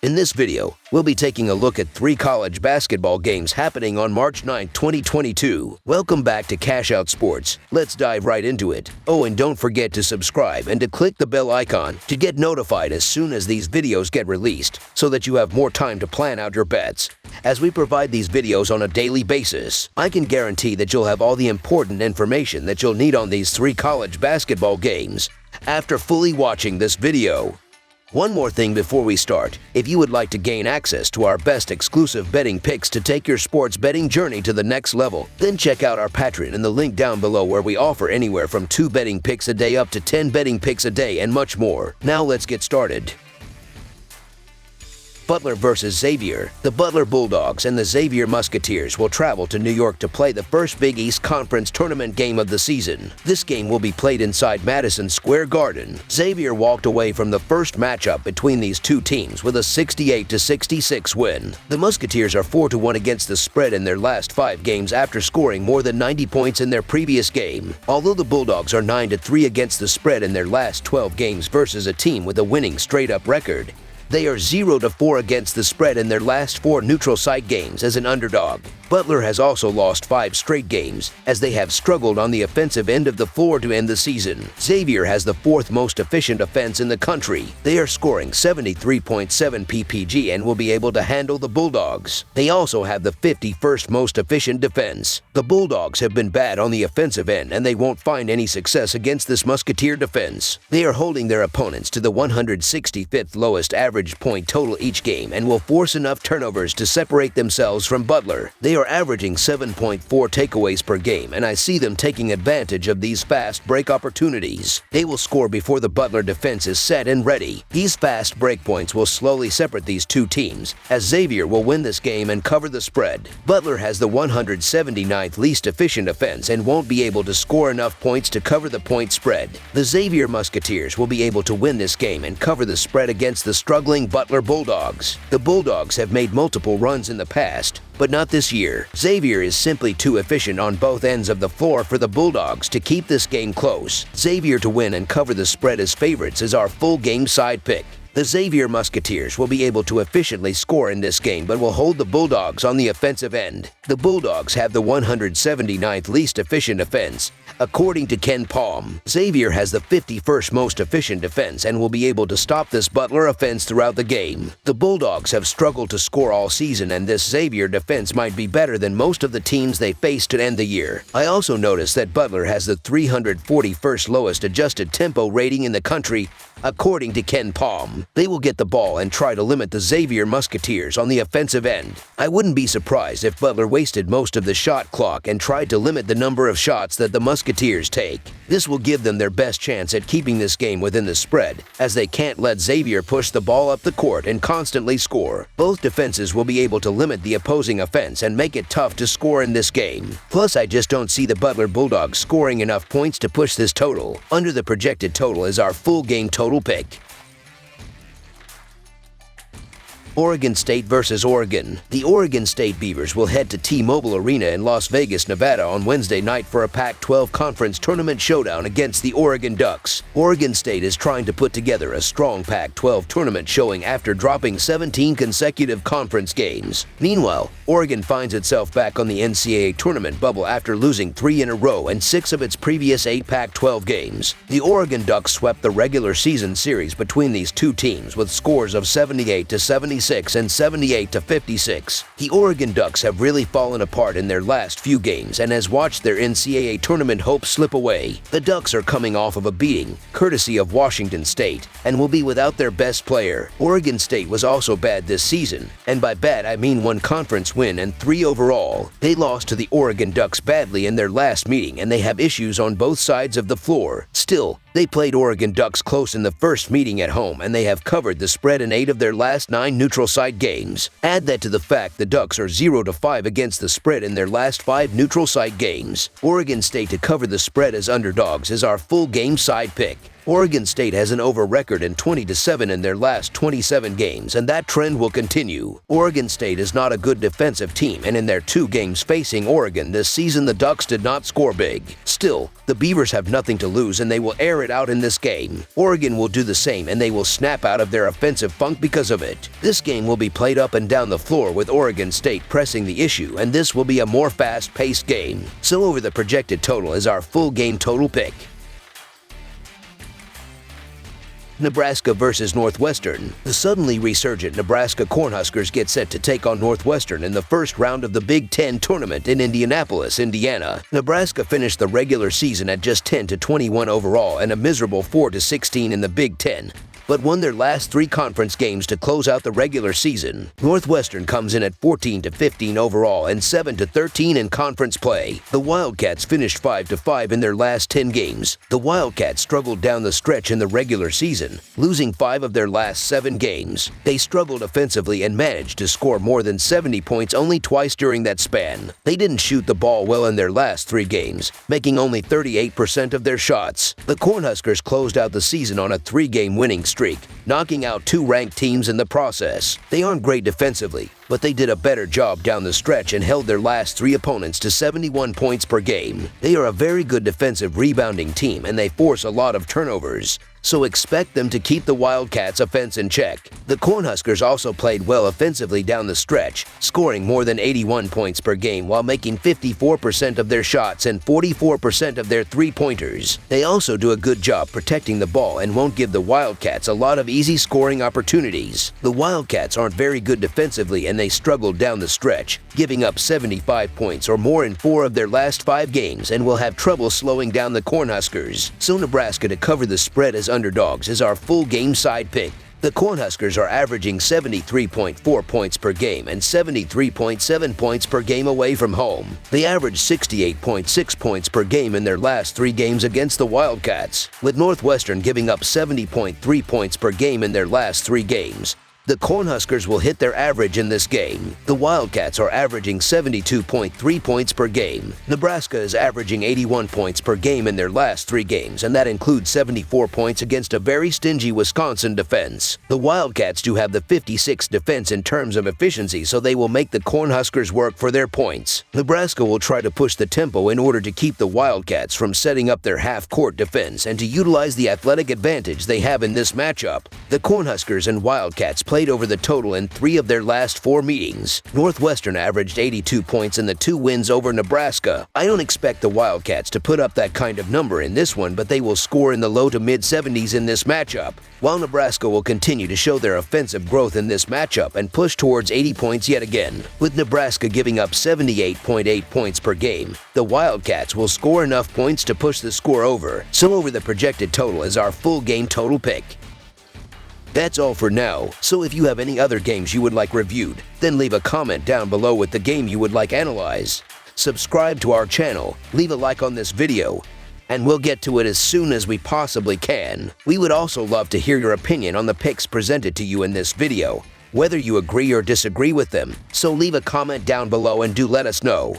In this video, we'll be taking a look at 3 college basketball games happening on March 9, 2022. Welcome back to Cash Out Sports. Let's dive right into it. Oh, and don't forget to subscribe and to click the bell icon to get notified as soon as these videos get released so that you have more time to plan out your bets. As we provide these videos on a daily basis, I can guarantee that you'll have all the important information that you'll need on these 3 college basketball games after fully watching this video. One more thing before we start. If you would like to gain access to our best exclusive betting picks to take your sports betting journey to the next level, then check out our Patreon in the link down below, where we offer anywhere from 2 betting picks a day up to 10 betting picks a day and much more. Now let's get started. Butler versus Xavier. The Butler Bulldogs and the Xavier Musketeers will travel to New York to play the first Big East Conference tournament game of the season. This game will be played inside Madison Square Garden. Xavier walked away from the first matchup between these two teams with a 68-66 win. The Musketeers are 4-1 against the spread in their last 5 games after scoring more than 90 points in their previous game. Although the Bulldogs are 9-3 against the spread in their last 12 games versus a team with a winning straight-up record, they are 0-4 against the spread in their last 4 neutral site games as an underdog. Butler has also lost 5 straight games, as they have struggled on the offensive end of the floor to end the season. Xavier has the 4th most efficient offense in the country. They are scoring 73.7 PPG and will be able to handle the Bulldogs. They also have the 51st most efficient defense. The Bulldogs have been bad on the offensive end, and they won't find any success against this Musketeer defense. They are holding their opponents to the 165th lowest average point total each game and will force enough turnovers to separate themselves from Butler. They are averaging 7.4 takeaways per game, and I see them taking advantage of these fast break opportunities. They will score before the Butler defense is set and ready. These fast break points will slowly separate these two teams, as Xavier will win this game and cover the spread. Butler has the 179th least efficient offense and won't be able to score enough points to cover the point spread. The Xavier Musketeers will be able to win this game and cover the spread against the struggling Butler Bulldogs. The Bulldogs have made multiple runs in the past, but not this year. Xavier is simply too efficient on both ends of the floor for the Bulldogs to keep this game close. Xavier to win and cover the spread as favorites is our full game side pick. The Xavier Musketeers will be able to efficiently score in this game, but will hold the Bulldogs on the offensive end. The Bulldogs have the 179th least efficient offense, according to Ken Palm. Xavier has the 51st most efficient defense and will be able to stop this Butler offense throughout the game. The Bulldogs have struggled to score all season, and this Xavier defense might be better than most of the teams they face to end the year. I also noticed that Butler has the 341st lowest adjusted tempo rating in the country, according to Ken Palm. They will get the ball and try to limit the Xavier Musketeers on the offensive end. I wouldn't be surprised if Butler wasted most of the shot clock and tried to limit the number of shots that the Musketeers take. This will give them their best chance at keeping this game within the spread, as they can't let Xavier push the ball up the court and constantly score. Both defenses will be able to limit the opposing offense and make it tough to score in this game. Plus, I just don't see the Butler Bulldogs scoring enough points to push this total. Under the projected total is our full game total pick. Oregon State versus Oregon. The Oregon State Beavers will head to T-Mobile Arena in Las Vegas, Nevada on Wednesday night for a Pac-12 conference tournament showdown against the Oregon Ducks. Oregon State is trying to put together a strong Pac-12 tournament showing after dropping 17 consecutive conference games. Meanwhile, Oregon finds itself back on the NCAA tournament bubble after losing 3 in a row and 6 of its previous 8 Pac-12 games. The Oregon Ducks swept the regular season series between these two teams with scores of 78-76 and 78-56. The Oregon Ducks have really fallen apart in their last few games and has watched their NCAA tournament hopes slip away. The Ducks are coming off of a beating, courtesy of Washington State, and will be without their best player. Oregon State was also bad this season, and by bad I mean 1 conference win and 3 overall. They lost to the Oregon Ducks badly in their last meeting, and they have issues on both sides of the floor. Still, they played Oregon Ducks close in the first meeting at home, and they have covered the spread in 8 of their last 9 neutral site games. Add that to the fact the Ducks are 0-5 against the spread in their last 5 neutral site games. Oregon State to cover the spread as underdogs is our full game side pick. Oregon State has an over record in 20-7 in their last 27 games, and that trend will continue. Oregon State is not a good defensive team, and in their 2 games facing Oregon this season, the Ducks did not score big. Still, the Beavers have nothing to lose, and they will air it out in this game. Oregon will do the same, and they will snap out of their offensive funk because of it. This game will be played up and down the floor with Oregon State pressing the issue, and this will be a more fast-paced game. So over the projected total is our full game total pick. Nebraska versus Northwestern. The suddenly resurgent Nebraska Cornhuskers get set to take on Northwestern in the first round of the Big Ten tournament in Indianapolis, Indiana. Nebraska finished the regular season at just 10-21 overall and a miserable 4-16 in the Big Ten, but won their last 3 conference games to close out the regular season. Northwestern comes in at 14-15 overall and 7-13 in conference play. The Wildcats finished 5-5 in their last 10 games. The Wildcats struggled down the stretch in the regular season, losing 5 of their last 7 games. They struggled offensively and managed to score more than 70 points only twice during that span. They didn't shoot the ball well in their last 3 games, making only 38% of their shots. The Cornhuskers closed out the season on a 3-game winning streak, knocking out 2 ranked teams in the process. They aren't great defensively, but they did a better job down the stretch and held their last 3 opponents to 71 points per game. They are a very good defensive rebounding team, and they force a lot of turnovers, so expect them to keep the Wildcats' offense in check. The Cornhuskers also played well offensively down the stretch, scoring more than 81 points per game while making 54% of their shots and 44% of their 3-pointers. They also do a good job protecting the ball and won't give the Wildcats a lot of easy scoring opportunities. The Wildcats aren't very good defensively, and they struggled down the stretch, giving up 75 points or more in 4 of their last 5 games, and will have trouble slowing down the Cornhuskers. So Nebraska to cover the spread as underdogs is our full game side pick. The Cornhuskers are averaging 73.4 points per game and 73.7 points per game away from home. They averaged 68.6 points per game in their last 3 games against the Wildcats, with Northwestern giving up 70.3 points per game in their last 3 games. The Cornhuskers will hit their average in this game. The Wildcats are averaging 72.3 points per game. Nebraska is averaging 81 points per game in their last 3 games, and that includes 74 points against a very stingy Wisconsin defense. The Wildcats do have the 56th defense in terms of efficiency, so they will make the Cornhuskers work for their points. Nebraska will try to push the tempo in order to keep the Wildcats from setting up their half-court defense and to utilize the athletic advantage they have in this matchup. The Cornhuskers and Wildcats played over the total in 3 of their last 4 meetings. Northwestern averaged 82 points in the 2 wins over Nebraska. I don't expect the Wildcats to put up that kind of number in this one, but they will score in the low to mid-70s in this matchup, while Nebraska will continue to show their offensive growth in this matchup and push towards 80 points yet again. With Nebraska giving up 78.8 points per game, the Wildcats will score enough points to push the score over, so over the projected total is our full game total pick. That's all for now, so if you have any other games you would like reviewed, then leave a comment down below with the game you would like analyzed. Subscribe to our channel, leave a like on this video, and we'll get to it as soon as we possibly can. We would also love to hear your opinion on the picks presented to you in this video, whether you agree or disagree with them, so leave a comment down below and do let us know.